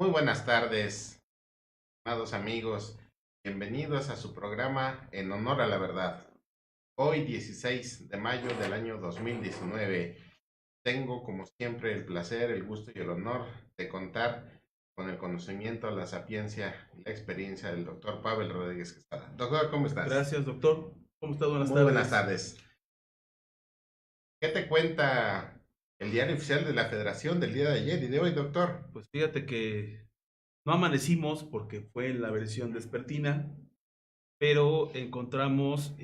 Muy buenas tardes, amados amigos. Bienvenidos a su programa En Honor a la Verdad. Hoy, 16 de mayo del año 2019, tengo como siempre el placer, el gusto y el honor de contar con el conocimiento, la sapiencia y la experiencia del doctor Pavel Rodríguez Quesada. Doctor, ¿cómo estás? Gracias, doctor. ¿Cómo estás? Buenas Muy buenas tardes. tardes. ¿Qué te cuenta el diario oficial de la Federación del día de ayer y de hoy, doctor? Pues fíjate que no amanecimos porque fue en la versión vespertina, pero encontramos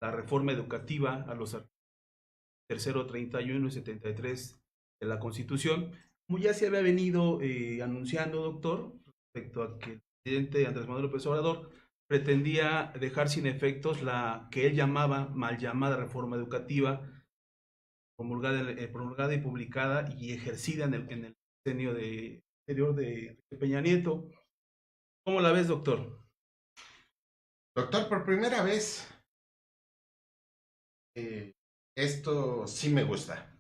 la reforma educativa a los artículos tercero, 31 y 73 de la Constitución, como ya se había venido anunciando, doctor, respecto a que el presidente Andrés Manuel López Obrador pretendía dejar sin efectos la que él llamaba mal llamada reforma educativa promulgada y publicada y ejercida en el sexenio anterior de Peña Nieto. ¿Cómo la ves, doctor? Doctor, por primera vez, eh, esto sí me gusta.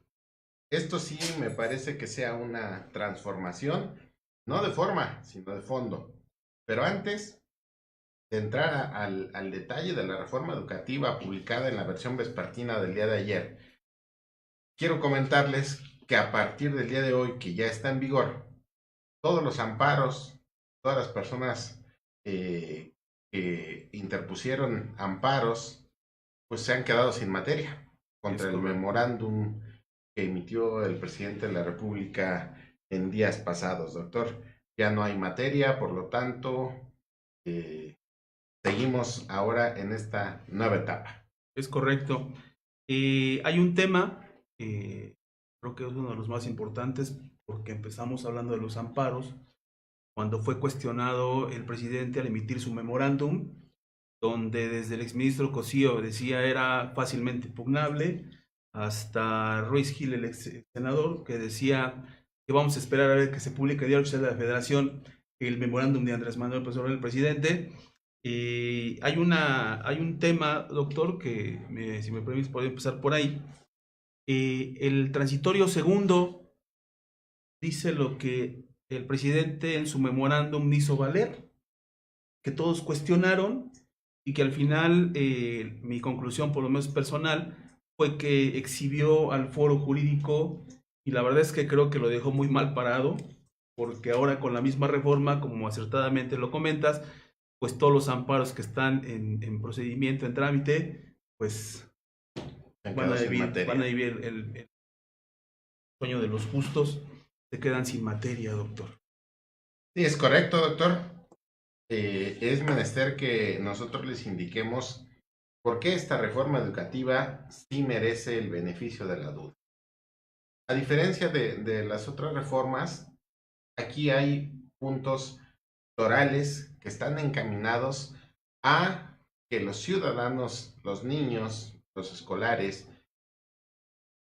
Esto sí me parece que sea una transformación, no de forma, sino de fondo. Pero antes de entrar al detalle de la reforma educativa publicada en la versión vespertina del día de ayer, quiero comentarles que a partir del día de hoy, que ya está en vigor, todos los amparos, todas las personas que interpusieron amparos, pues se han quedado sin materia Es contra el correcto. memorándum que emitió el presidente de la República en días pasados, doctor. Ya no hay materia, por lo tanto, eh, seguimos ahora en esta nueva etapa. Es correcto. Hay un tema, creo que es uno de los más importantes, porque empezamos hablando de los amparos, cuando fue cuestionado el presidente al emitir su memorándum, donde desde el exministro Cosío decía era fácilmente impugnable, hasta Ruiz Gil, el ex senador, que decía que vamos a esperar a ver que se publique el Diario Oficial de la Federación el memorándum de Andrés Manuel López Obrador, el presidente. Hay un tema, doctor, si me permites, puedo empezar por ahí. El transitorio segundo dice lo que el presidente en su memorándum hizo valer, que todos cuestionaron y que al final mi conclusión, por lo menos personal, fue que exhibió al foro jurídico y la verdad es que creo que lo dejó muy mal parado, porque ahora con la misma reforma, como acertadamente lo comentas, pues todos los amparos que están en procedimiento, en trámite, pues Se han quedado sin van a materia. vivir el sueño de los justos, se quedan sin materia, doctor. Sí, es correcto, doctor. Es menester que nosotros les indiquemos por qué esta reforma educativa sí merece el beneficio de la duda. A diferencia de las otras reformas, aquí hay puntos torales que están encaminados a que los ciudadanos, los niños, los escolares,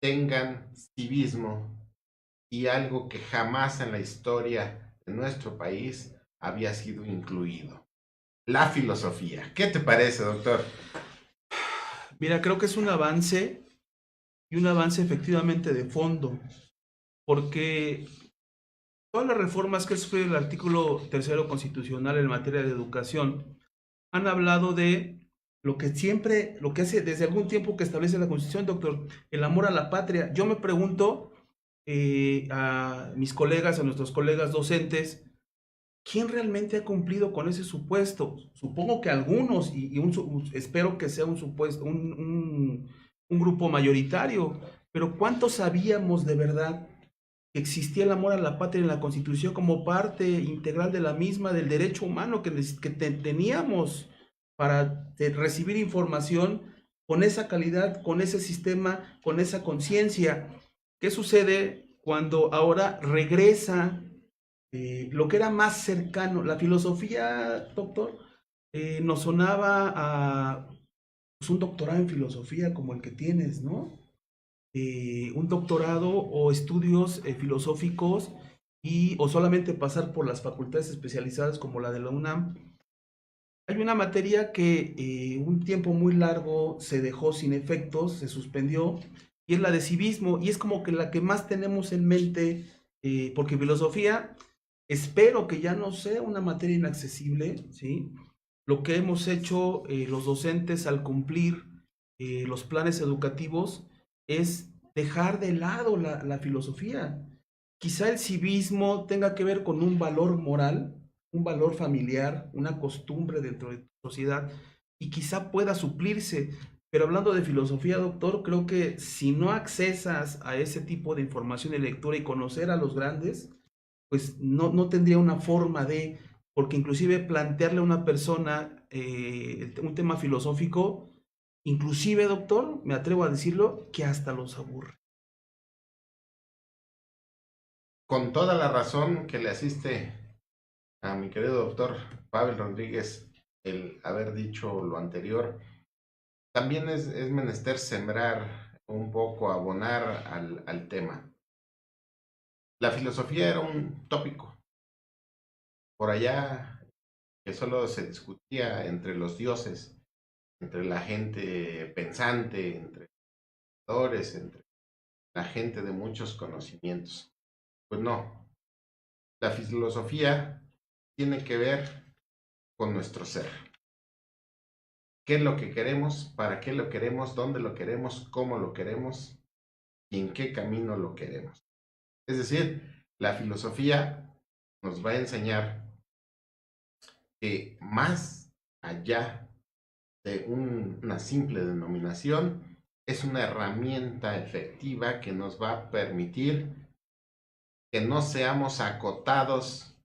tengan civismo y algo que jamás en la historia de nuestro país había sido incluido. La filosofía. ¿Qué te parece, doctor? Mira, creo que es un avance y un avance efectivamente de fondo, porque todas las reformas que ha sufrido el artículo tercero constitucional en materia de educación han hablado de lo que siempre, lo que hace desde algún tiempo que establece la Constitución, doctor, el amor a la patria. Yo me pregunto a mis colegas, a nuestros colegas docentes, ¿quién realmente ha cumplido con ese supuesto? Supongo que algunos, espero que sea un supuesto, un grupo mayoritario, pero ¿cuántos sabíamos de verdad que existía el amor a la patria en la Constitución como parte integral de la misma, del derecho humano que teníamos para recibir información con esa calidad, con ese sistema, con esa conciencia? ¿Qué sucede cuando ahora regresa lo que era más cercano? La filosofía, doctor, nos sonaba a pues, un doctorado en filosofía como el que tienes, ¿no? Un doctorado o estudios filosóficos o solamente pasar por las facultades especializadas como la de la UNAM. Hay una materia que un tiempo muy largo se dejó sin efectos, se suspendió, y es la de civismo, y es como que la que más tenemos en mente, porque filosofía Espero que ya no sea una materia inaccesible, ¿sí? Lo que hemos hecho los docentes al cumplir los planes educativos es dejar de lado la filosofía. Quizá el civismo tenga que ver con un valor moral, un valor familiar, una costumbre dentro de tu sociedad, y quizá pueda suplirse. Pero hablando de filosofía, doctor, creo que si no accesas a ese tipo de información y lectura y conocer a los grandes, pues no tendría una forma de, porque inclusive plantearle a una persona un tema filosófico, inclusive, doctor, me atrevo a decirlo, que hasta los aburre. Con toda la razón que le asiste a mi querido doctor Pavel Rodríguez el haber dicho lo anterior, también es menester sembrar un poco, abonar al tema. La filosofía era un tópico por allá que solo se discutía entre los dioses, entre la gente pensante, entre los entre la gente de muchos conocimientos. Pues no, la filosofía tiene que ver con nuestro ser. ¿Qué es lo que queremos? ¿Para qué lo queremos? ¿Dónde lo queremos? ¿Cómo lo queremos? ¿Y en qué camino lo queremos? Es decir, la filosofía nos va a enseñar que más allá de una simple denominación, es una herramienta efectiva que nos va a permitir que no seamos acotados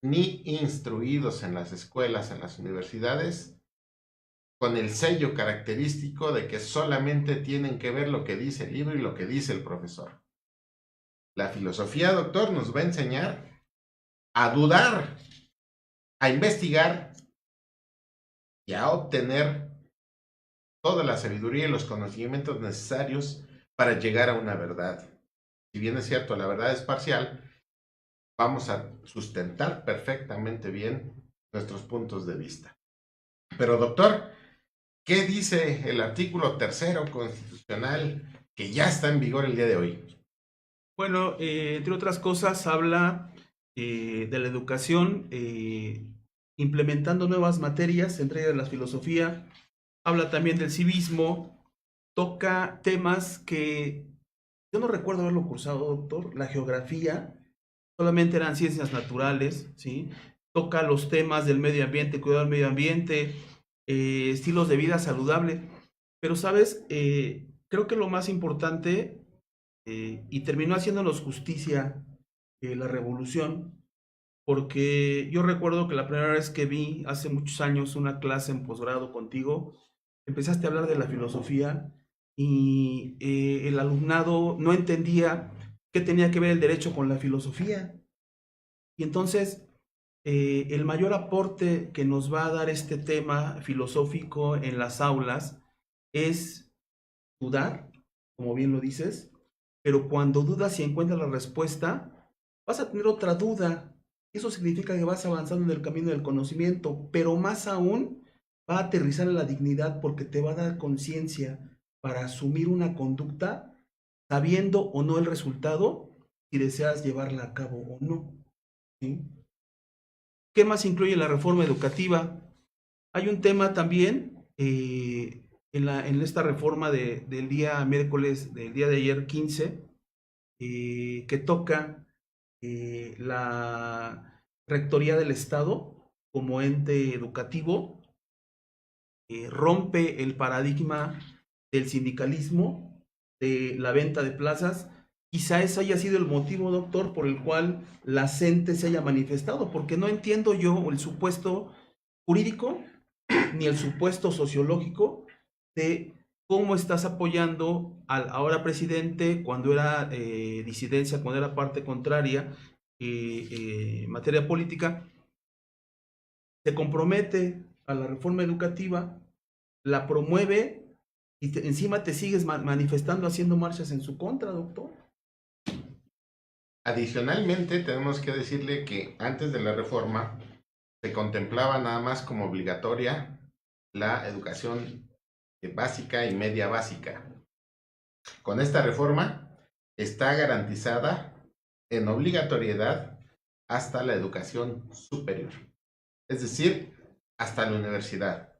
ni instruidos en las escuelas, en las universidades, con el sello característico de que solamente tienen que ver lo que dice el libro y lo que dice el profesor. La filosofía, doctor, nos va a enseñar a dudar, a investigar y a obtener toda la sabiduría y los conocimientos necesarios para llegar a una verdad. Si bien es cierto, la verdad es parcial, vamos a sustentar perfectamente bien nuestros puntos de vista. Pero, doctor, ¿qué dice el artículo 3º constitucional que ya está en vigor el día de hoy? Bueno, entre otras cosas, habla de la educación, implementando nuevas materias, entre ellas la filosofía, habla también del civismo, toca temas que yo no recuerdo haberlo cursado, doctor, la geografía, solamente eran ciencias naturales, ¿sí? Toca los temas del medio ambiente, cuidado del medio ambiente, estilos de vida saludable, pero sabes, creo que lo más importante, y terminó haciéndonos justicia la revolución, porque yo recuerdo que la primera vez que vi hace muchos años una clase en posgrado contigo, empezaste a hablar de la filosofía y el alumnado no entendía qué tenía que ver el derecho con la filosofía. Y entonces, el mayor aporte que nos va a dar este tema filosófico en las aulas es dudar, como bien lo dices, pero cuando dudas y encuentras la respuesta, vas a tener otra duda. Eso significa que vas avanzando en el camino del conocimiento, pero más aún va a aterrizar en la dignidad porque te va a dar conciencia para asumir una conducta sabiendo o no el resultado, si deseas llevarla a cabo o no. ¿Sí? ¿Qué más incluye la reforma educativa? Hay un tema también en esta reforma del día miércoles, del día de ayer 15, que toca la Rectoría del Estado como ente educativo, rompe el paradigma del sindicalismo, de la venta de plazas. Quizá ese haya sido el motivo, doctor, por el cual la CENTE se haya manifestado, porque no entiendo yo el supuesto jurídico ni el supuesto sociológico de cómo estás apoyando al ahora presidente cuando era disidencia, cuando era parte contraria en materia política, se compromete a la reforma educativa, la promueve y encima te sigues manifestando haciendo marchas en su contra, doctor. Adicionalmente, tenemos que decirle que antes de la reforma se contemplaba nada más como obligatoria la educación básica y media básica. Con esta reforma está garantizada en obligatoriedad hasta la educación superior, es decir, hasta la universidad.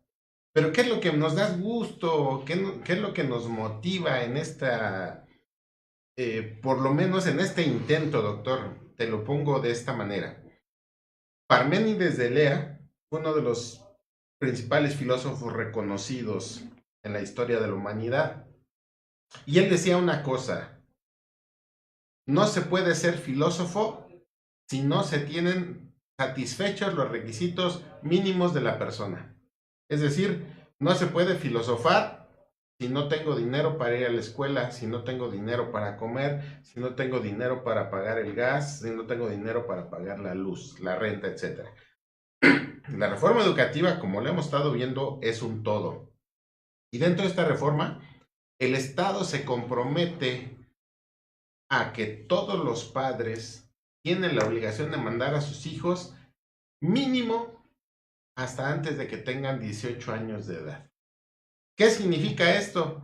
Pero ¿qué es lo que nos da gusto? ¿Qué es lo que nos motiva en esta, por lo menos en este intento, doctor? Te lo pongo de esta manera. Parménides de Elea fue uno de los principales filósofos reconocidos en la historia de la humanidad. Y él decía una cosa: no se puede ser filósofo si no se tienen satisfechos los requisitos mínimos de la persona. Es decir, no se puede filosofar si no tengo dinero para ir a la escuela, si no tengo dinero para comer, si no tengo dinero para pagar el gas, si no tengo dinero para pagar la luz, la renta, etc. La reforma educativa, como lo hemos estado viendo, es un todo. Y dentro de esta reforma, el Estado se compromete a que todos los padres tienen la obligación de mandar a sus hijos mínimo hasta antes de que tengan 18 años de edad. ¿Qué significa esto?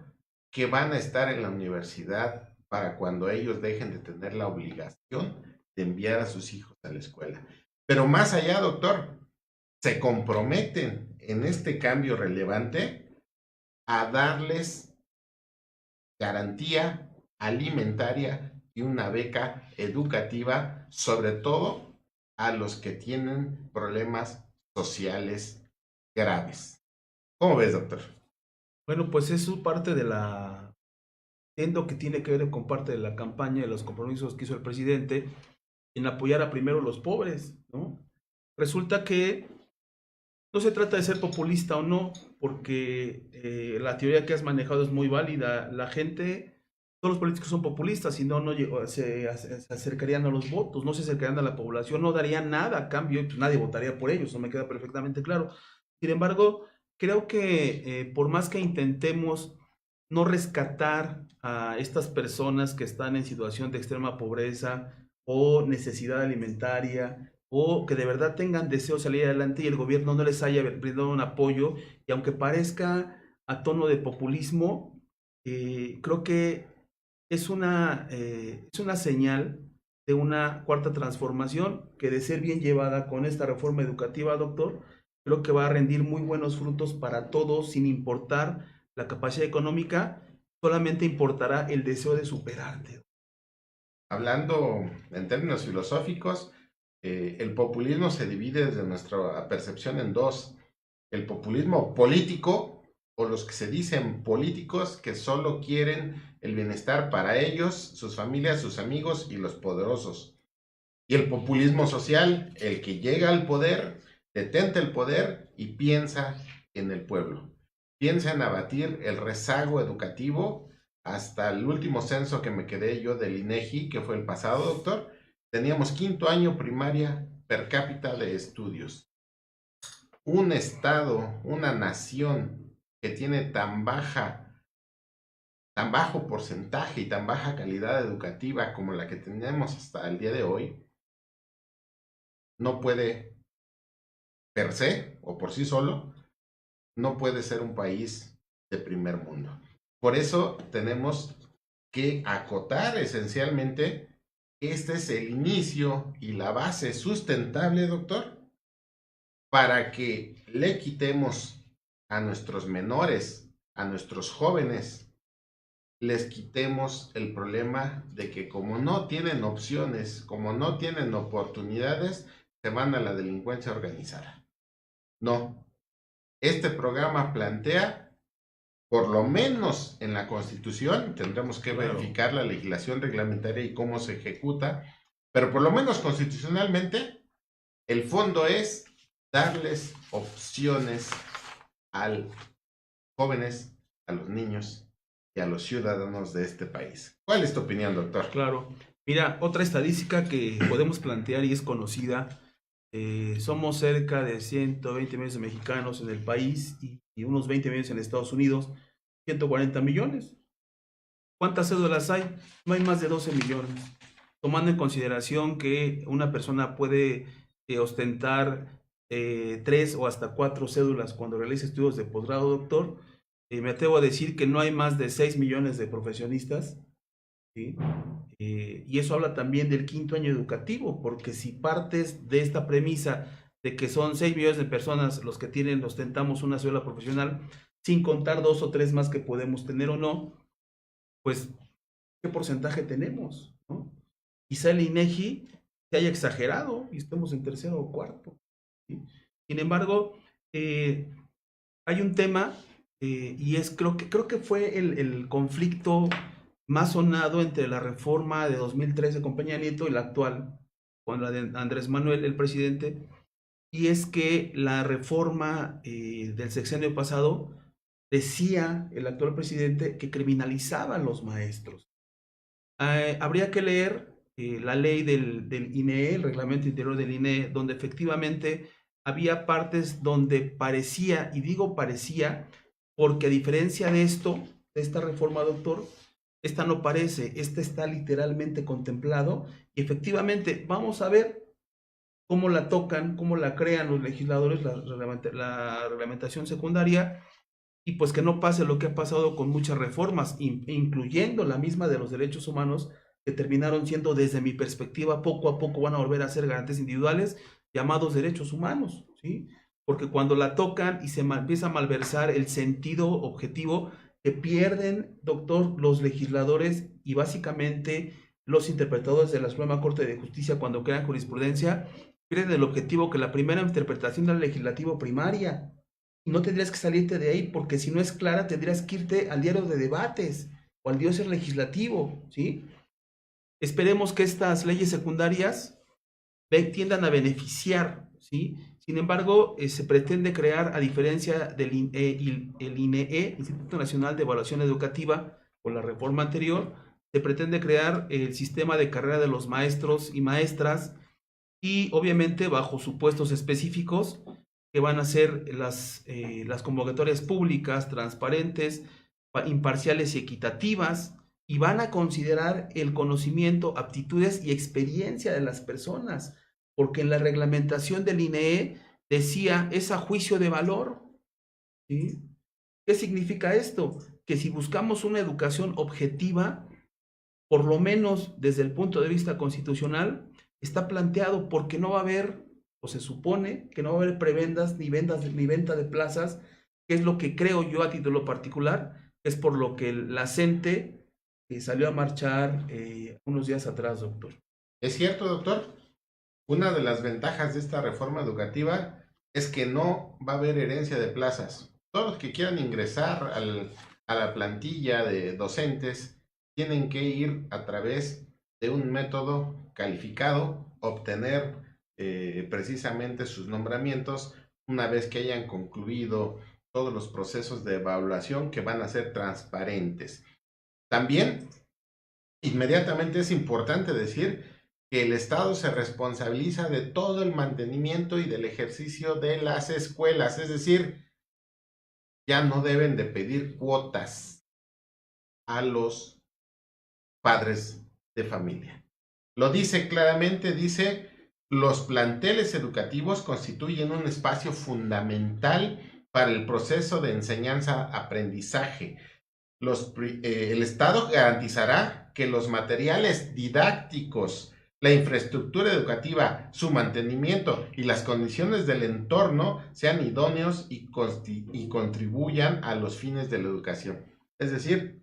Que van a estar en la universidad para cuando ellos dejen de tener la obligación de enviar a sus hijos a la escuela. Pero más allá, doctor, se comprometen en este cambio relevante a darles garantía alimentaria y una beca educativa, sobre todo a los que tienen problemas sociales graves. ¿Cómo ves, doctor? Bueno, pues eso parte de la... Entiendo que tiene que ver con parte de la campaña y los compromisos que hizo el presidente en apoyar a primero los pobres, ¿no? Resulta que no se trata de ser populista o no, porque la teoría que has manejado es muy válida. La gente, todos los políticos son populistas, si no, se acercarían a los votos, no se acercarían a la población, no darían nada a cambio, y pues nadie votaría por ellos, no me queda perfectamente claro. Sin embargo, creo que por más que intentemos no rescatar a estas personas que están en situación de extrema pobreza o necesidad alimentaria, o que de verdad tengan deseo de salir adelante y el gobierno no les haya brindado un apoyo, y aunque parezca a tono de populismo, creo que es una señal de una cuarta transformación que, de ser bien llevada con esta reforma educativa, doctor, creo que va a rendir muy buenos frutos para todos, sin importar la capacidad económica, solamente importará el deseo de superarte. Hablando en términos filosóficos, el populismo se divide desde nuestra percepción en dos: el populismo político, o los que se dicen políticos, que solo quieren el bienestar para ellos, sus familias, sus amigos y los poderosos; y el populismo social, el que llega al poder, detenta el poder y piensa en el pueblo, piensa en abatir el rezago educativo. Hasta el último censo que me quedé yo del INEGI, que fue el pasado, doctor, teníamos quinto año primaria per cápita de estudios. Un estado, una nación que tiene tan bajo porcentaje y tan baja calidad educativa como la que tenemos hasta el día de hoy, no puede, per se o por sí solo, no puede ser un país de primer mundo. Por eso tenemos que acotar esencialmente: este es el inicio y la base sustentable, doctor, para que le quitemos a nuestros menores, a nuestros jóvenes, les quitemos el problema de que, como no tienen opciones, como no tienen oportunidades, se van a la delincuencia organizada. No, este programa plantea, por lo menos en la Constitución, tendremos que verificar la legislación reglamentaria y cómo se ejecuta, pero por lo menos constitucionalmente, el fondo es darles opciones a los jóvenes, a los niños y a los ciudadanos de este país. ¿Cuál es tu opinión, doctor? Claro. Mira, otra estadística que podemos plantear y es conocida: somos cerca de 120 millones de mexicanos en el país y unos 20 millones en Estados Unidos, 140 millones. ¿Cuántas cédulas hay? No hay más de 12 millones. Tomando en consideración que una persona puede ostentar 3 o hasta 4 cédulas cuando realiza estudios de posgrado, doctor, me atrevo a decir que no hay más de 6 millones de profesionistas ¿sí? Y eso habla también del quinto año educativo, porque si partes de esta premisa de que son 6 millones de personas los que ostentamos una cédula profesional, sin contar 2 o 3 más que podemos tener o no, pues, ¿qué porcentaje tenemos? ¿No? Quizá el INEGI se haya exagerado y estemos en tercero o cuarto, ¿sí? Sin embargo, hay un tema y creo que fue el conflicto más sonado entre la reforma de 2013 con Peña Nieto y la actual, con la de Andrés Manuel, el presidente, y es que la reforma del sexenio pasado decía el actual presidente que criminalizaba a los maestros. Habría que leer la ley del INE, el reglamento interior del INE, donde efectivamente había partes donde parecía, y digo parecía, porque a diferencia de de esta reforma, doctor, esta no parece, esta está literalmente contemplado, y efectivamente vamos a ver cómo la tocan, cómo la crean los legisladores, la reglamentación secundaria, y pues que no pase lo que ha pasado con muchas reformas, incluyendo la misma de los derechos humanos, que terminaron siendo, desde mi perspectiva, poco a poco van a volver a ser garantías individuales, llamados derechos humanos, ¿sí? Porque cuando la tocan y se empieza a malversar el sentido objetivo, que pierden, doctor, los legisladores y básicamente los interpretadores de la Suprema Corte de Justicia cuando crean jurisprudencia, pierden el objetivo que la primera interpretación del legislativo primaria. No tendrías que salirte de ahí, porque si no es clara, tendrías que irte al diario de debates o al diario legislativo, ¿sí? Esperemos que estas leyes secundarias tiendan a beneficiar, ¿sí? Sin embargo, se pretende crear, a diferencia del INEE, Instituto Nacional de Evaluación Educativa, con la reforma anterior, se pretende crear el sistema de carrera de los maestros y maestras, y obviamente bajo supuestos específicos que van a ser las convocatorias públicas, transparentes, imparciales y equitativas, y van a considerar el conocimiento, aptitudes y experiencia de las personas, porque en la reglamentación del INEE decía es a juicio de valor, ¿sí? ¿Qué significa esto? Que si buscamos una educación objetiva, por lo menos desde el punto de vista constitucional, está planteado porque no va a haber, o se supone que no va a haber prebendas ni venta de plazas, que es lo que creo yo a título particular, es por lo que la CENTE salió a marchar unos días atrás, doctor. ¿Es cierto, doctor? Una de las ventajas de esta reforma educativa es que no va a haber herencia de plazas. Todos los que quieran ingresar a la plantilla de docentes tienen que ir a través de un método calificado, obtener precisamente sus nombramientos una vez que hayan concluido todos los procesos de evaluación, que van a ser transparentes. También, inmediatamente es importante decir que el Estado se responsabiliza de todo el mantenimiento y del ejercicio de las escuelas, es decir, ya no deben de pedir cuotas a los padres de familia. Lo dice claramente, dice, los planteles educativos constituyen un espacio fundamental para el proceso de enseñanza-aprendizaje. El Estado garantizará que los materiales didácticos, la infraestructura educativa, su mantenimiento y las condiciones del entorno sean idóneos y contribuyan a los fines de la educación. Es decir,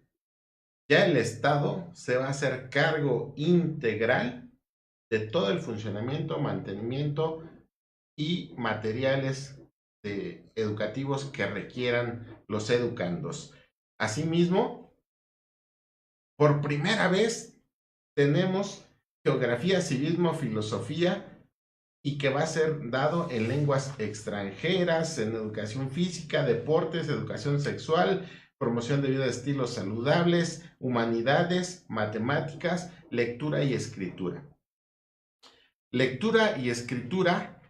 ya el Estado se va a hacer cargo integral de todo el funcionamiento, mantenimiento y materiales educativos que requieran los educandos. Asimismo, por primera vez tenemos geografía, civismo, filosofía, y que va a ser dado en lenguas extranjeras, en educación física, deportes, educación sexual, promoción de vida de estilos saludables, humanidades, matemáticas, lectura y escritura. Lectura y escritura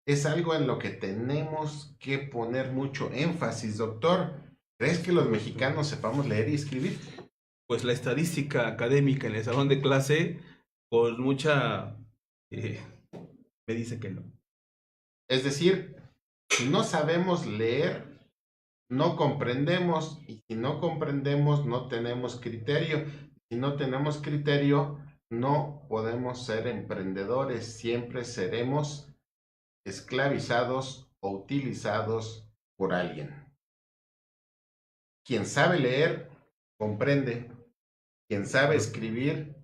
es algo en lo que tenemos que poner mucho énfasis, doctor. ¿Crees que los mexicanos sepamos leer y escribir? Pues la estadística académica en el salón de clase, con mucha... me dice que no. Es decir, si no sabemos leer, no comprendemos, y si no comprendemos, no tenemos criterio. Si no tenemos criterio, no podemos ser emprendedores, siempre seremos esclavizados o utilizados por alguien. Quien sabe leer, comprende. Quien sabe escribir,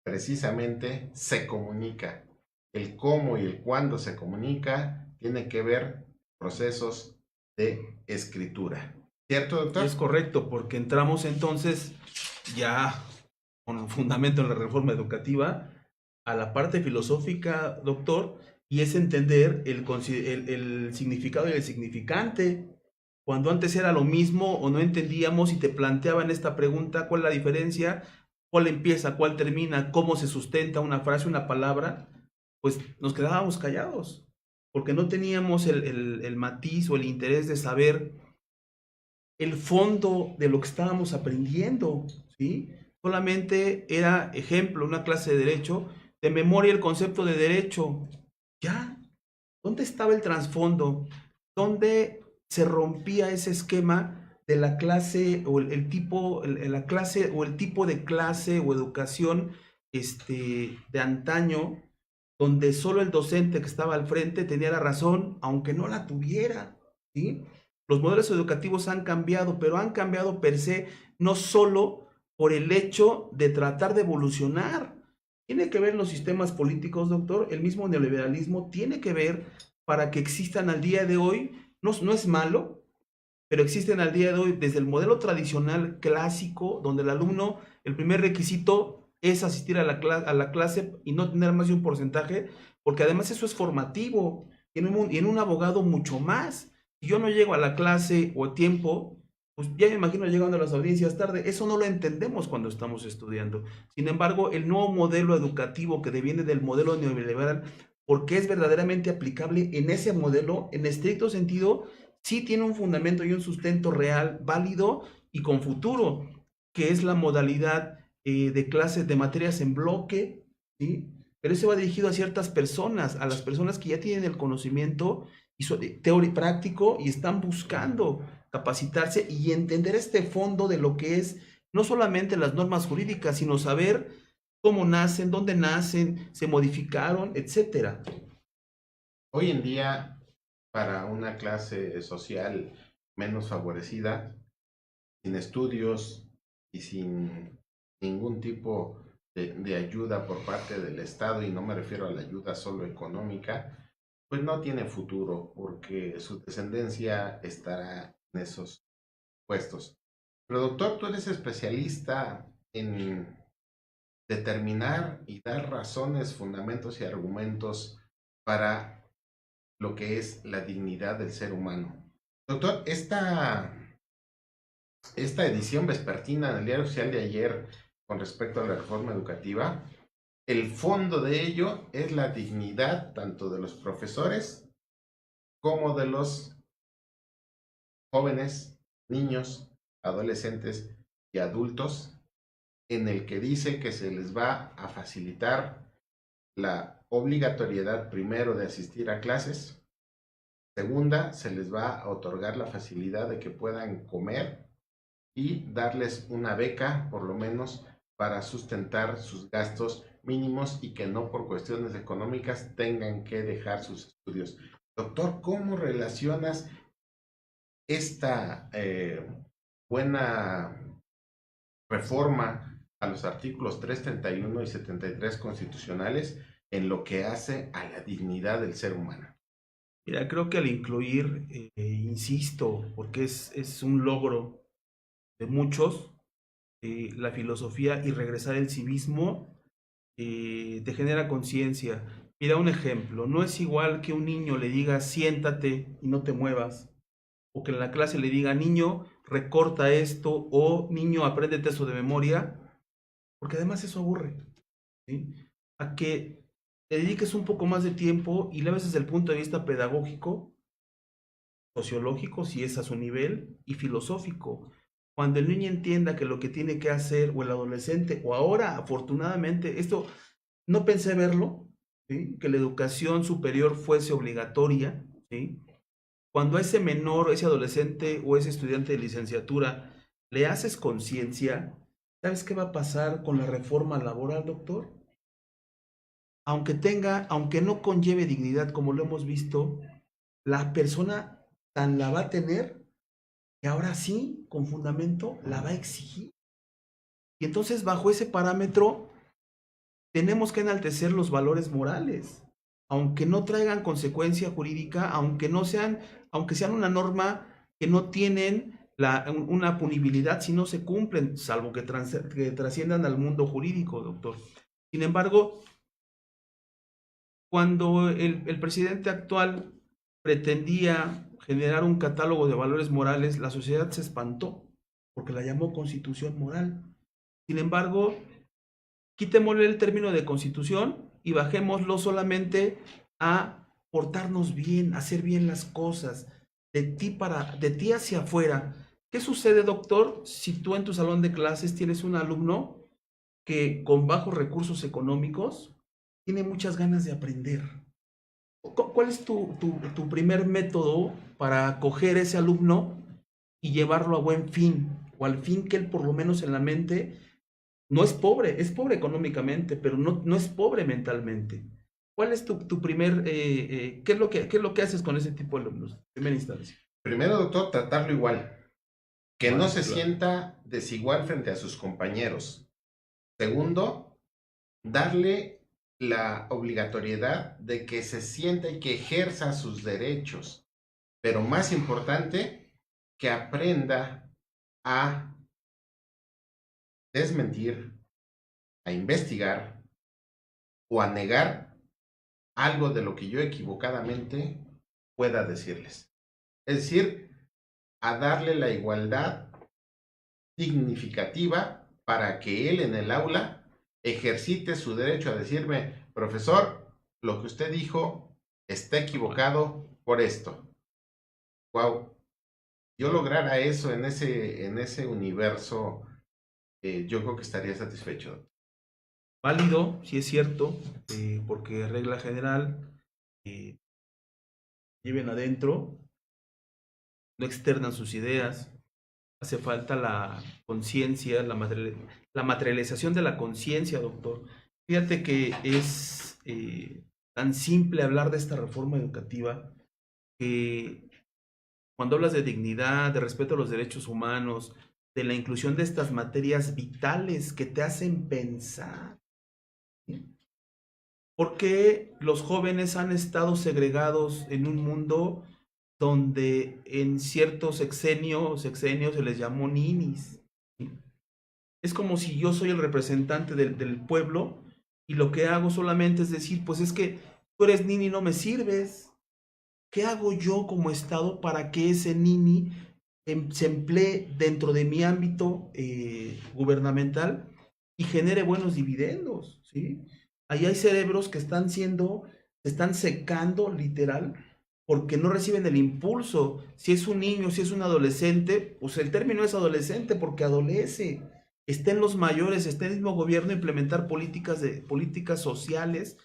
precisamente se comunica. El cómo y el cuándo se comunica tiene que ver procesos de escritura. ¿Cierto, doctor? Es correcto, porque entramos entonces ya con un fundamento en la reforma educativa a la parte filosófica, doctor, y es entender el significado y el significante. Cuando antes era lo mismo o no entendíamos y te planteaban esta pregunta, ¿cuál es la diferencia? ¿Cuál empieza? ¿Cuál termina? ¿Cómo se sustenta una frase, una palabra? Pues nos quedábamos callados, porque no teníamos el matiz o el interés de saber el fondo de lo que estábamos aprendiendo, ¿sí? Solamente era, ejemplo, una clase de derecho, de memoria el concepto de derecho. Ya, ¿dónde estaba el trasfondo? ¿Dónde se rompía ese esquema de la clase o el tipo, la clase o el tipo de clase o educación de antaño, donde solo el docente que estaba al frente tenía la razón, aunque no la tuviera, ¿sí? Los modelos educativos han cambiado, pero han cambiado per se, no solo por el hecho de tratar de evolucionar. Tiene que ver los sistemas políticos, doctor, el mismo neoliberalismo tiene que ver para que existan al día de hoy, no es malo, pero existen al día de hoy desde el modelo tradicional clásico, donde el alumno, el primer requisito es asistir a la clase y no tener más de un porcentaje, porque además eso es formativo, y en un abogado mucho más. Si yo no llego a la clase o a tiempo, pues ya me imagino llegando a las audiencias tarde, eso no lo entendemos cuando estamos estudiando. Sin embargo, el nuevo modelo educativo que deviene del modelo neoliberal, porque es verdaderamente aplicable en ese modelo, en estricto sentido, sí tiene un fundamento y un sustento real, válido y con futuro, que es la modalidad de clases de materias en bloque, ¿sí? Pero eso va dirigido a ciertas personas, a las personas que ya tienen el conocimiento y teórico práctico y están buscando capacitarse y entender este fondo de lo que es no solamente las normas jurídicas, sino saber cómo nacen, dónde nacen, se modificaron, etcétera. Hoy en día, para una clase social menos favorecida, sin estudios y sin ningún tipo de ayuda por parte del Estado, y no me refiero a la ayuda solo económica, pues no tiene futuro porque su descendencia estará en esos puestos. Pero doctor, tú eres especialista en determinar y dar razones, fundamentos y argumentos para lo que es la dignidad del ser humano. Doctor, esta edición vespertina del Diario Oficial de ayer con respecto a la reforma educativa, el fondo de ello es la dignidad tanto de los profesores como de los jóvenes, niños, adolescentes y adultos, en el que dice que se les va a facilitar la obligatoriedad primero de asistir a clases, segunda, se les va a otorgar la facilidad de que puedan comer y darles una beca, por lo menos, para sustentar sus gastos mínimos y que no por cuestiones económicas tengan que dejar sus estudios. Doctor, ¿cómo relacionas esta buena reforma a los artículos 331 y 73 constitucionales en lo que hace a la dignidad del ser humano? Mira, creo que al incluir, insisto, porque es un logro de muchos, la filosofía y regresar al civismo, te genera conciencia. Mira un ejemplo, no es igual que un niño le diga siéntate y no te muevas, o que en la clase le diga niño recorta esto, o niño apréndete eso de memoria, porque además eso aburre, ¿sí? A que le dediques un poco más de tiempo y le ves desde el punto de vista pedagógico, sociológico, si es a su nivel, y filosófico. Cuando el niño entienda que lo que tiene que hacer, o el adolescente, o ahora, afortunadamente, esto no pensé verlo, ¿sí? Que la educación superior fuese obligatoria, ¿sí? Cuando a ese menor, ese adolescente o ese estudiante de licenciatura le haces conciencia, ¿Sabes qué va a pasar con la reforma laboral, doctor? Aunque no conlleve dignidad, como lo hemos visto, la persona tan la va a tener que ahora sí, con fundamento, la va a exigir. Y entonces, bajo ese parámetro, tenemos que enaltecer los valores morales, aunque no traigan consecuencia jurídica, aunque sean una norma que no tienen una punibilidad si no se cumplen, salvo que trasciendan al mundo jurídico, doctor. Sin embargo, cuando el presidente actual pretendía generar un catálogo de valores morales, la sociedad se espantó porque la llamó constitución moral. Sin embargo, quitémosle el término de constitución y bajémoslo solamente a portarnos bien, hacer bien las cosas, de ti hacia afuera. ¿Qué sucede, doctor, si tú en tu salón de clases tienes un alumno que con bajos recursos económicos tiene muchas ganas de aprender? ¿Cuál es tu primer método para acoger a ese alumno y llevarlo a buen fin? O al fin que él por lo menos en la mente no es pobre económicamente, pero no es pobre mentalmente. ¿Cuál es tu primer, qué es lo que haces con ese tipo de alumnos? Primera instancia. Primero, doctor, tratarlo igual. Que no Igual, se claro. sienta desigual frente a sus compañeros. Segundo, darle la obligatoriedad de que se sienta y que ejerza sus derechos. Pero más importante, que aprenda a desmentir, a investigar o a negar algo de lo que yo equivocadamente pueda decirles. Es decir, a darle la igualdad significativa para que él en el aula ejercite su derecho a decirme, profesor, lo que usted dijo está equivocado por esto. Wow, yo lograra eso en ese universo, yo creo que estaría satisfecho. Válido, sí es cierto, porque regla general, eh, lleven adentro, no externan sus ideas, hace falta la conciencia, la materialización de la conciencia, doctor. Fíjate que es tan simple hablar de esta reforma educativa que cuando hablas de dignidad, de respeto a los derechos humanos, de la inclusión de estas materias vitales que te hacen pensar, ¿sí? ¿Por qué los jóvenes han estado segregados en un mundo donde en ciertos sexenios se les llamó ninis? ¿Sí? Es como si yo soy el representante del pueblo y lo que hago solamente es decir, pues es que tú eres nini y no me sirves. ¿Qué hago yo como Estado para que ese nini se emplee dentro de mi ámbito gubernamental y genere buenos dividendos? ¿Sí? Ahí hay cerebros que se están secando literal porque no reciben el impulso. Si es un niño, si es un adolescente, pues el término es adolescente porque adolece. Está en los mayores, está en el mismo gobierno implementar políticas sociales.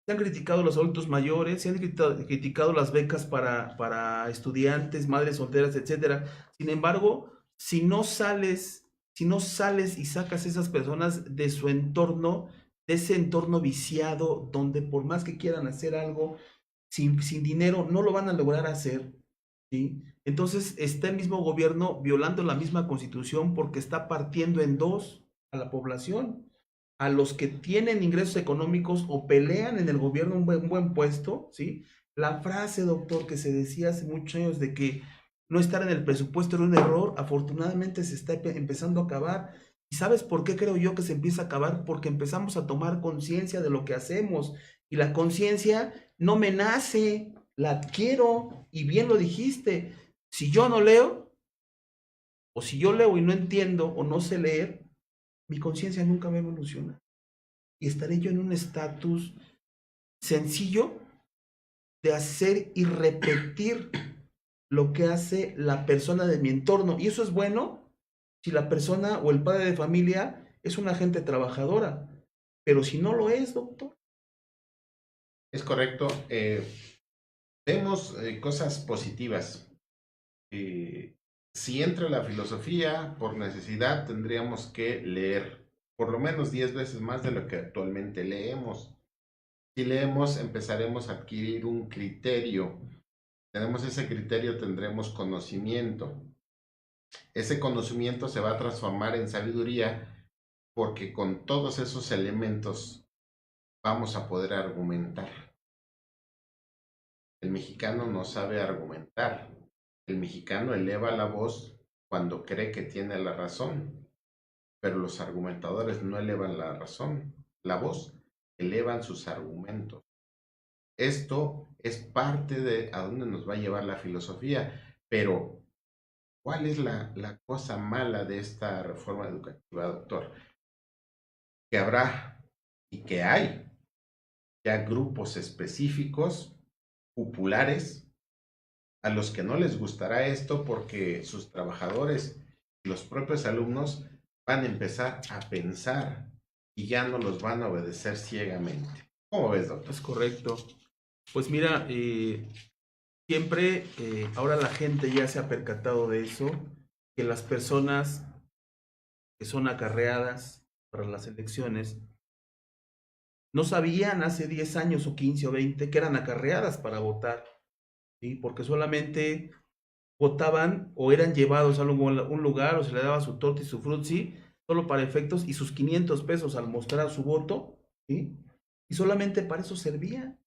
Se han criticado los adultos mayores, se han criticado las becas para estudiantes, madres solteras, etcétera. Sin embargo, si no sales y sacas a esas personas de su entorno, de ese entorno viciado, donde por más que quieran hacer algo, sin dinero, no lo van a lograr hacer, ¿sí? Entonces está el mismo gobierno violando la misma constitución porque está partiendo en dos a la población, a los que tienen ingresos económicos o pelean en el gobierno un buen puesto, ¿sí? La frase, doctor, que se decía hace muchos años de que no estar en el presupuesto era un error, afortunadamente se está empezando a acabar. ¿Y sabes por qué creo yo que se empieza a acabar? Porque empezamos a tomar conciencia de lo que hacemos. Y la conciencia no me nace, la adquiero. Y bien lo dijiste, si yo no leo, o si yo leo y no entiendo o no sé leer, mi conciencia nunca va a evolucionar. Y estaré yo en un estatus sencillo de hacer y repetir lo que hace la persona de mi entorno. Y eso es bueno si la persona o el padre de familia es una gente trabajadora. Pero si no lo es, doctor. Es correcto. Vemos cosas positivas. Si entra la filosofía, por necesidad tendríamos que leer por lo menos 10 veces más de lo que actualmente leemos. Si leemos, empezaremos a adquirir un criterio. Tenemos ese criterio, tendremos conocimiento. Ese conocimiento se va a transformar en sabiduría porque con todos esos elementos vamos a poder argumentar. El mexicano no sabe argumentar. El mexicano eleva la voz cuando cree que tiene la razón, pero los argumentadores no elevan la razón, la voz, elevan sus argumentos. Esto es parte de a dónde nos va a llevar la filosofía, pero ¿cuál es la cosa mala de esta reforma educativa, doctor? Que habrá y que hay ya grupos específicos, populares, a los que no les gustará esto porque sus trabajadores y los propios alumnos van a empezar a pensar y ya no los van a obedecer ciegamente. ¿Cómo ves, doctor? Es correcto. Pues mira, siempre, ahora la gente ya se ha percatado de eso, que las personas que son acarreadas para las elecciones no sabían hace 10 años o 15 o 20 que eran acarreadas para votar, ¿sí? Porque solamente votaban o eran llevados a un lugar o se le daba su torta y su frutzi solo para efectos y sus 500 pesos al mostrar su voto, ¿sí? Y solamente para eso servía.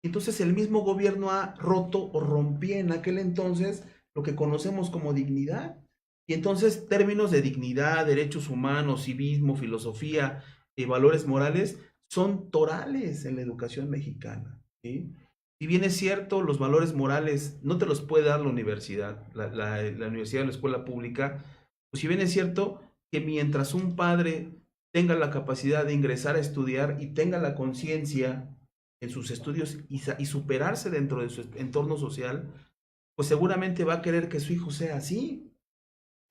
Entonces el mismo gobierno ha roto o rompía en aquel entonces lo que conocemos como dignidad. Y entonces términos de dignidad, derechos humanos, civismo, filosofía, valores morales son torales en la educación mexicana, ¿sí? Si bien es cierto, los valores morales no te los puede dar la universidad, la universidad o la escuela pública, pues si bien es cierto que mientras un padre tenga la capacidad de ingresar a estudiar y tenga la conciencia en sus estudios y superarse dentro de su entorno social, pues seguramente va a querer que su hijo sea así.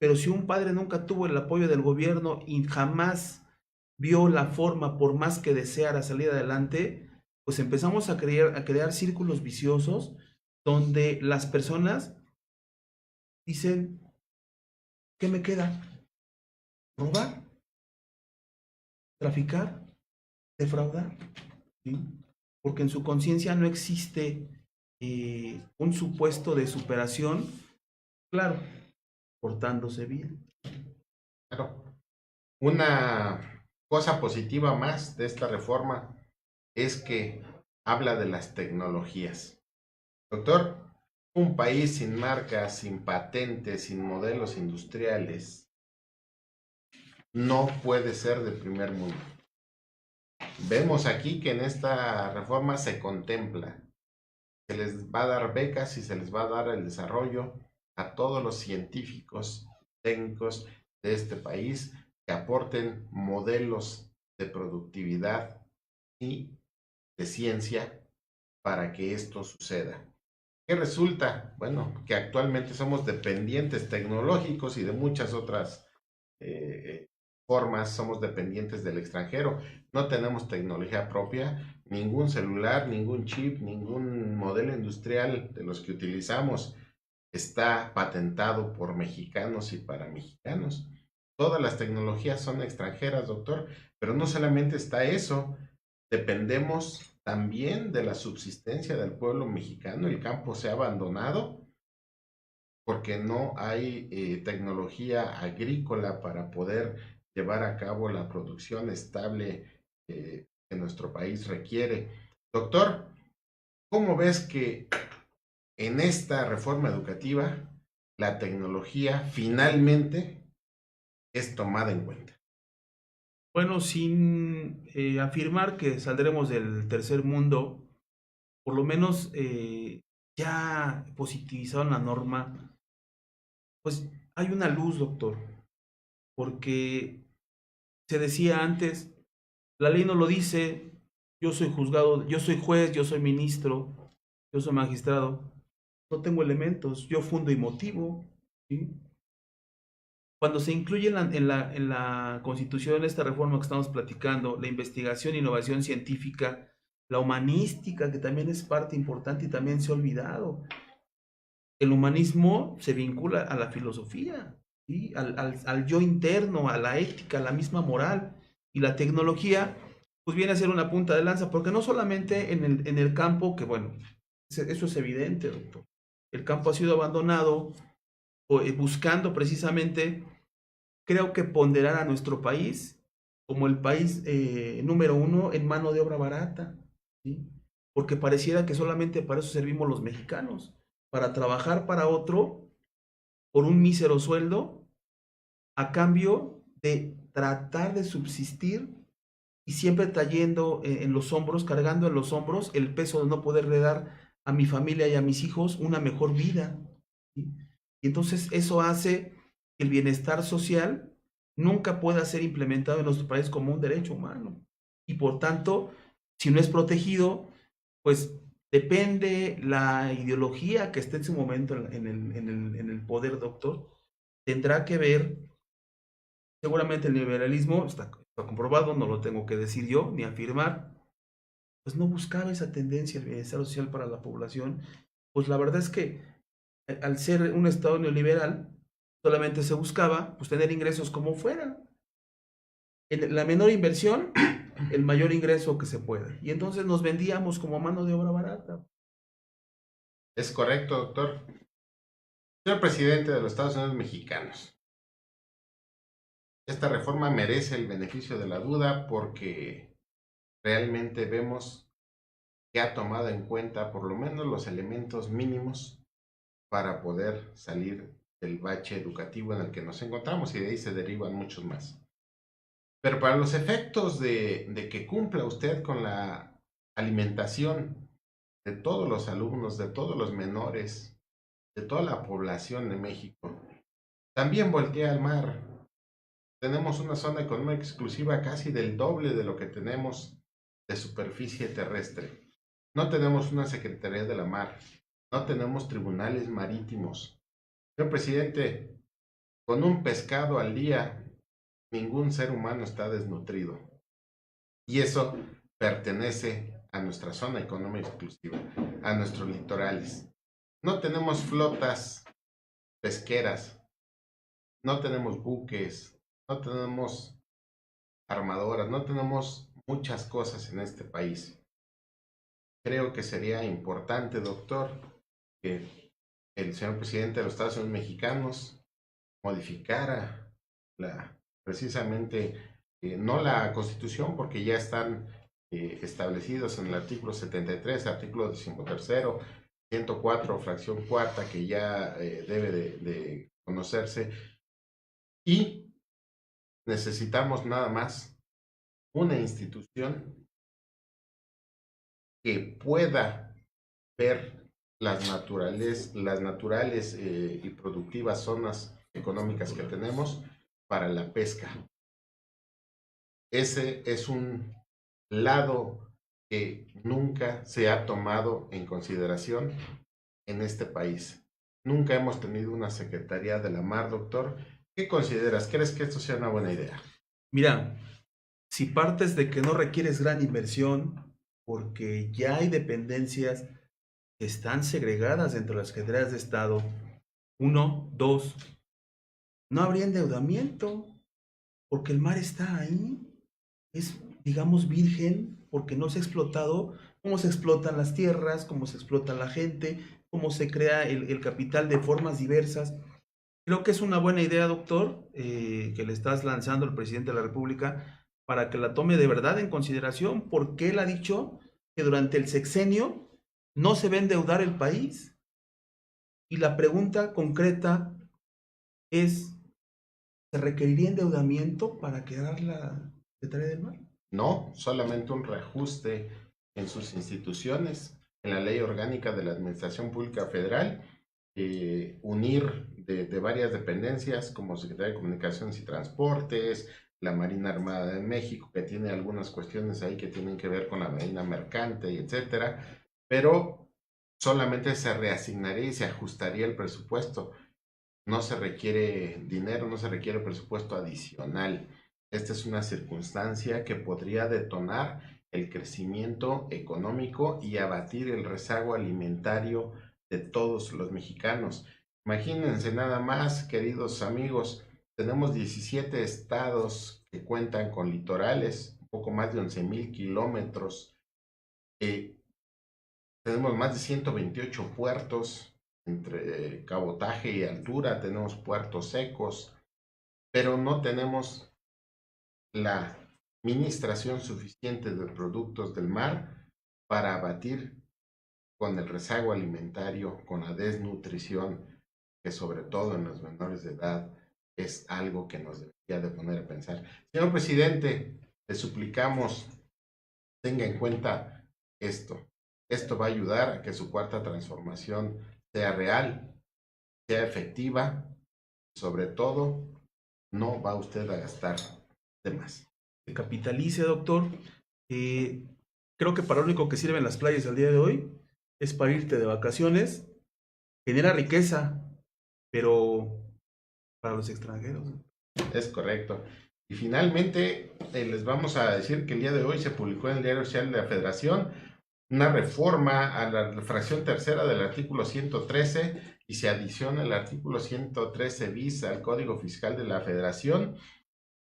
Pero si un padre nunca tuvo el apoyo del gobierno y jamás vio la forma, por más que deseara salir adelante, pues empezamos a crear círculos viciosos donde las personas dicen, ¿qué me queda? ¿Robar? ¿Traficar? ¿Defraudar? ¿Sí? Porque en su conciencia no existe un supuesto de superación, claro, portándose bien. Claro. Una cosa positiva más de esta reforma es que habla de las tecnologías. Doctor, un país sin marcas, sin patentes, sin modelos industriales, no puede ser de primer mundo. Vemos aquí que en esta reforma se contempla, se les va a dar becas y se les va a dar el desarrollo a todos los científicos, técnicos de este país que aporten modelos de productividad y de ciencia para que esto suceda. ¿Qué resulta? Bueno, que actualmente somos dependientes tecnológicos y de muchas otras formas, somos dependientes del extranjero. No tenemos tecnología propia, ningún celular, ningún chip, ningún modelo industrial de los que utilizamos está patentado por mexicanos y para mexicanos. Todas las tecnologías son extranjeras, doctor, pero no solamente está eso, dependemos también de la subsistencia del pueblo mexicano. El campo se ha abandonado porque no hay tecnología agrícola para poder llevar a cabo la producción estable que nuestro país requiere. Doctor, ¿cómo ves que en esta reforma educativa la tecnología finalmente es tomada en cuenta? Bueno, sin afirmar que saldremos del tercer mundo, por lo menos ya positivizaron la norma, pues hay una luz, doctor, porque se decía antes, la ley no lo dice, yo soy juzgado, yo soy juez, yo soy ministro, yo soy magistrado, no tengo elementos, yo fundo y motivo, ¿sí? Cuando se incluye en la Constitución, esta reforma que estamos platicando, la investigación e innovación científica, la humanística, que también es parte importante y también se ha olvidado. el humanismo se vincula a la filosofía, ¿sí? Al yo interno, a la ética, a la misma moral. Y la tecnología, pues viene a ser una punta de lanza, porque no solamente en el campo, que bueno, eso es evidente, doctor. El campo ha sido abandonado, buscando precisamente, creo que ponderar a nuestro país como el país número uno en mano de obra barata, ¿sí? Porque pareciera que solamente para eso servimos los mexicanos, para trabajar para otro por un mísero sueldo a cambio de tratar de subsistir y siempre trayendo en los hombros, cargando en los hombros el peso de no poderle dar a mi familia y a mis hijos una mejor vida, ¿sí? Y entonces eso hace que el bienestar social nunca pueda ser implementado en nuestro país como un derecho humano. Y por tanto, si no es protegido, pues depende la ideología que esté en su momento en el poder, doctor, tendrá que ver, seguramente el liberalismo está comprobado, no lo tengo que decir yo ni afirmar, pues no buscaba esa tendencia al bienestar social para la población. Pues la verdad es que al ser un Estado neoliberal, solamente se buscaba pues tener ingresos como fuera. En la menor inversión, el mayor ingreso que se pueda. Y entonces nos vendíamos como mano de obra barata. Es correcto, doctor. Señor presidente de los Estados Unidos mexicanos, esta reforma merece el beneficio de la duda porque realmente vemos que ha tomado en cuenta por lo menos los elementos mínimos para poder salir del bache educativo en el que nos encontramos, y de ahí se derivan muchos más. Pero para los efectos de que cumpla usted con la alimentación de todos los alumnos, de todos los menores, de toda la población de México, también voltea al mar. Tenemos una zona económica exclusiva casi del doble de lo que tenemos de superficie terrestre. No tenemos una Secretaría de la Mar, no tenemos tribunales marítimos. Señor presidente, con un pescado al día, ningún ser humano está desnutrido. Y eso pertenece a nuestra zona económica exclusiva, a nuestros litorales. No tenemos flotas pesqueras, no tenemos buques, no tenemos armadoras, no tenemos muchas cosas en este país. Creo que sería importante, doctor, que el señor presidente de los Estados Unidos mexicanos modificara precisamente, no la Constitución, porque ya están establecidos en el artículo 73, artículo 13, 104, fracción cuarta, que ya debe de conocerse, y necesitamos nada más una institución que pueda ver las naturales y productivas zonas económicas que tenemos para la pesca. Ese es un lado que nunca se ha tomado en consideración en este país. Nunca hemos tenido una Secretaría de la Mar, doctor. ¿Qué consideras? ¿Crees que esto sea una buena idea? Mira, si partes de que no requieres gran inversión, porque ya hay dependencias que están segregadas entre las secretarías de Estado, uno, dos, no habría endeudamiento, porque el mar está ahí, es, digamos, virgen, porque no se ha explotado cómo se explotan las tierras, cómo se explota la gente, cómo se crea el capital de formas diversas. Creo que es una buena idea, doctor, que le estás lanzando al presidente de la República para que la tome de verdad en consideración, porque él ha dicho que durante el sexenio no se va a endeudar el país. Y la pregunta concreta es, ¿se requeriría endeudamiento para crear la Secretaría del Mar? No, solamente un reajuste en sus instituciones, en la Ley Orgánica de la Administración Pública Federal, unir de varias dependencias como Secretaría de Comunicaciones y Transportes, la Marina Armada de México, que tiene algunas cuestiones ahí que tienen que ver con la Marina Mercante, y etcétera, pero solamente se reasignaría y se ajustaría el presupuesto. No se requiere dinero, no se requiere presupuesto adicional. Esta es una circunstancia que podría detonar el crecimiento económico y abatir el rezago alimentario de todos los mexicanos. Imagínense nada más, queridos amigos, tenemos 17 estados que cuentan con litorales, un poco más de 11,000 kilómetros. Tenemos más de 128 puertos entre cabotaje y altura, tenemos puertos secos, pero no tenemos la administración suficiente de productos del mar para abatir con el rezago alimentario, con la desnutrición, que sobre todo en los menores de edad es algo que nos debería de poner a pensar. Señor presidente, le suplicamos tenga en cuenta esto. Esto va a ayudar a que su cuarta transformación sea real, sea efectiva, sobre todo, no va usted a gastar de más. Se capitalice, doctor. Creo que para lo único que sirven las playas al día de hoy es para irte de vacaciones, genera riqueza, pero para los extranjeros. Es correcto. Y finalmente, les vamos a decir que el día de hoy se publicó en el Diario Oficial de la Federación una reforma a la fracción tercera del artículo 113 y se adiciona el artículo 113 bis al Código Fiscal de la Federación,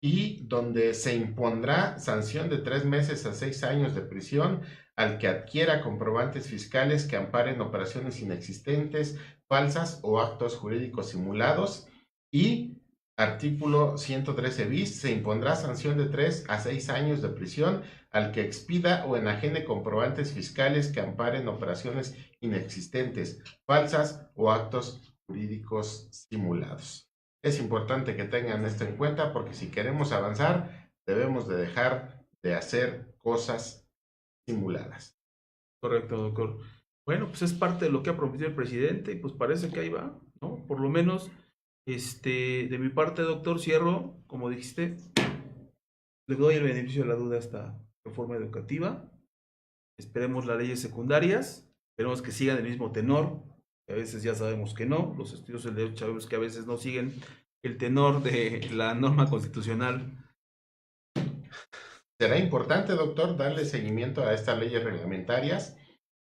y donde se impondrá sanción de 3 meses a 6 años de prisión al que adquiera comprobantes fiscales que amparen operaciones inexistentes, falsas o actos jurídicos simulados. Y artículo 113 bis, se impondrá sanción de 3 a 6 años de prisión al que expida o enajene comprobantes fiscales que amparen operaciones inexistentes, falsas o actos jurídicos simulados. Es importante que tengan esto en cuenta porque si queremos avanzar, debemos de dejar de hacer cosas simuladas. Correcto, doctor. Bueno, pues es parte de lo que ha prometido el presidente y pues parece que ahí va, ¿no? Por lo menos, de mi parte, doctor, cierro, como dijiste, le doy el beneficio de la duda a esta reforma educativa. Esperemos las leyes secundarias, esperemos que sigan el mismo tenor, que a veces ya sabemos que no, los estudios del derecho sabemos que a veces no siguen el tenor de la norma constitucional. Será importante, doctor, darle seguimiento a estas leyes reglamentarias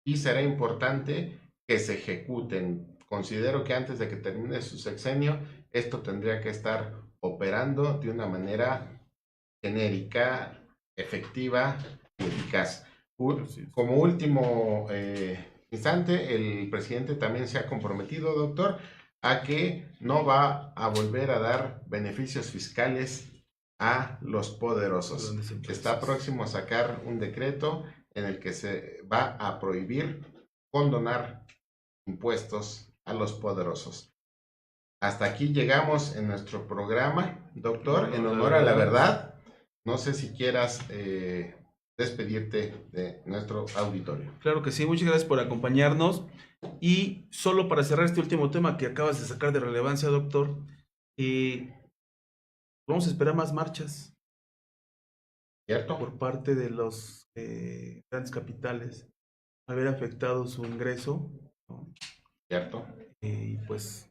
y será importante que se ejecuten. Considero que antes de que termine su sexenio, esto tendría que estar operando de una manera genérica, efectiva y eficaz. Como último instante, el presidente también se ha comprometido, doctor, a que no va a volver a dar beneficios fiscales a los poderosos. Está próximo a sacar un decreto en el que se va a prohibir condonar impuestos a los poderosos. Hasta aquí llegamos en nuestro programa, doctor, en honor a la verdad. No sé si quieras despedirte de nuestro auditorio. Claro que sí, muchas gracias por acompañarnos. Y solo para cerrar este último tema que acabas de sacar de relevancia, doctor, vamos a esperar más marchas. ¿Cierto? Por parte de los grandes capitales, haber afectado su ingreso, ¿no? ¿Cierto? Y pues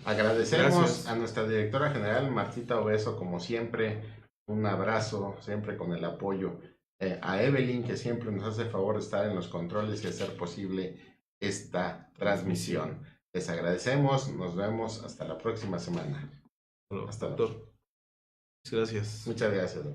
agradecemos gracias a nuestra directora general Martita Obeso, como siempre, un abrazo, siempre con el apoyo. A Evelyn, que siempre nos hace favor de estar en los controles y hacer posible esta transmisión. Les agradecemos, nos vemos hasta la próxima semana. Hasta luego. Gracias. Muchas gracias.